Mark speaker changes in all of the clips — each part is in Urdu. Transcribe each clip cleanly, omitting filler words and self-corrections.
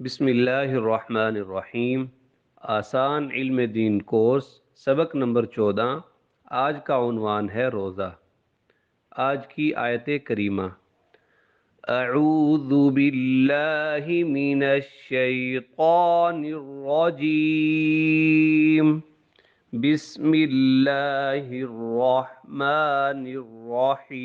Speaker 1: بسم اللہ الرحمن الرحیم۔ آسان علم دین کورس سبق نمبر 14۔ آج کا عنوان ہے روزہ۔ آج کی آیت کریمہ: اعوذ باللہ من الشیطان الرجیم، بسم اللہ الرحمن الرحیم۔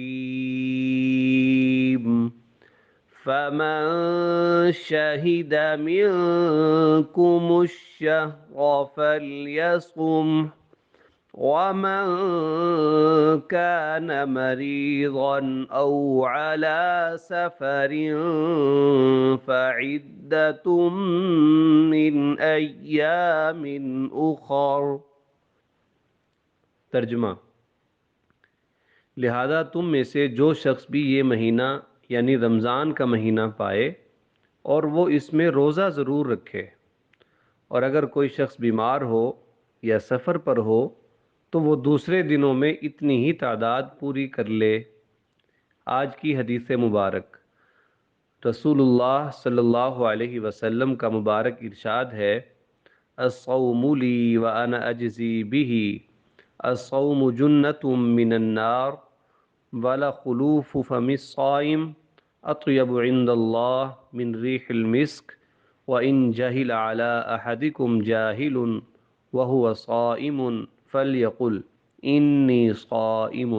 Speaker 1: فمن شهد منكم الشهر فليصمه، ومن كان مريضا أو على سفر فعدة من أيام أخر۔ ترجمہ: لہذا تم میں سے جو شخص بھی یہ مہینہ یعنی رمضان کا مہینہ پائے اور وہ اس میں روزہ ضرور رکھے، اور اگر کوئی شخص بیمار ہو یا سفر پر ہو تو وہ دوسرے دنوں میں اتنی ہی تعداد پوری کر لے۔ آج کی حدیث مبارک: رسول اللہ صلی اللہ علیہ وسلم کا مبارک ارشاد ہے: الصوم لی وانا اجزی بہ، الصوم جنۃ من النار، ولخلوف فم الصائم اطیب عند اللہ من ریح المسک، وان جہل علی احدکم جاہل وہو صائم فلیقل انی صائم۔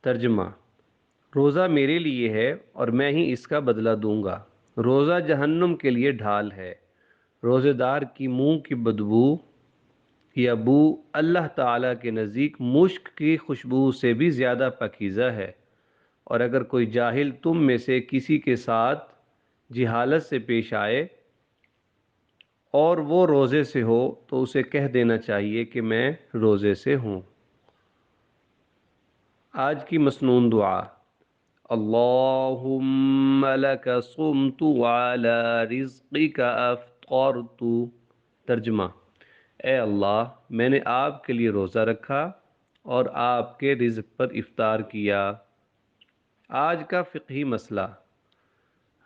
Speaker 1: ترجمہ: روزہ میرے لیے ہے اور میں ہی اس کا بدلہ دوں گا۔ روزہ جہنم کے لیے ڈھال ہے۔ روزے دار کی منہ کی بدبو یا بو اللہ تعالیٰ کے نزدیک مشک کی خوشبو سے بھی زیادہ پاکیزہ ہے، اور اگر کوئی جاہل تم میں سے کسی کے ساتھ جہالت سے پیش آئے اور وہ روزے سے ہو تو اسے کہہ دینا چاہیے کہ میں روزے سے ہوں۔ آج کی مسنون دعا: اللہم لک صمت وعلی رزقک افطرت۔ ترجمہ: اے اللہ، میں نے آپ کے لیے روزہ رکھا اور آپ کے رزق پر افطار کیا۔ آج کا فقہی مسئلہ: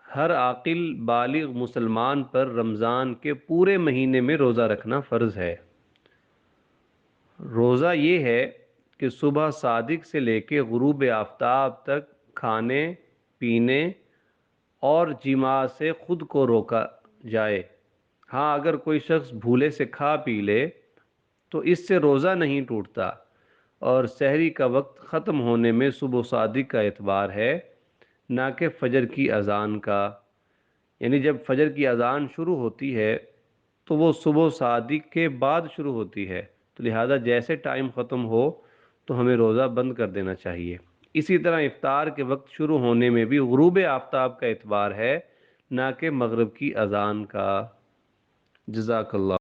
Speaker 1: ہر عاقل بالغ مسلمان پر رمضان کے پورے مہینے میں روزہ رکھنا فرض ہے۔ روزہ یہ ہے کہ صبح صادق سے لے کے غروب آفتاب تک کھانے پینے اور جماع سے خود کو روکا جائے۔ ہاں، اگر کوئی شخص بھولے سے کھا پی لے تو اس سے روزہ نہیں ٹوٹتا، اور سحری کا وقت ختم ہونے میں صبح صادق کا اعتبار ہے، نہ کہ فجر کی اذان کا۔ یعنی جب فجر کی اذان شروع ہوتی ہے تو وہ صبح صادق کے بعد شروع ہوتی ہے، تو لہٰذا جیسے ٹائم ختم ہو تو ہمیں روزہ بند کر دینا چاہیے۔ اسی طرح افطار کے وقت شروع ہونے میں بھی غروب آفتاب کا اعتبار ہے، نہ کہ مغرب کی اذان کا۔ جزاک اللہ۔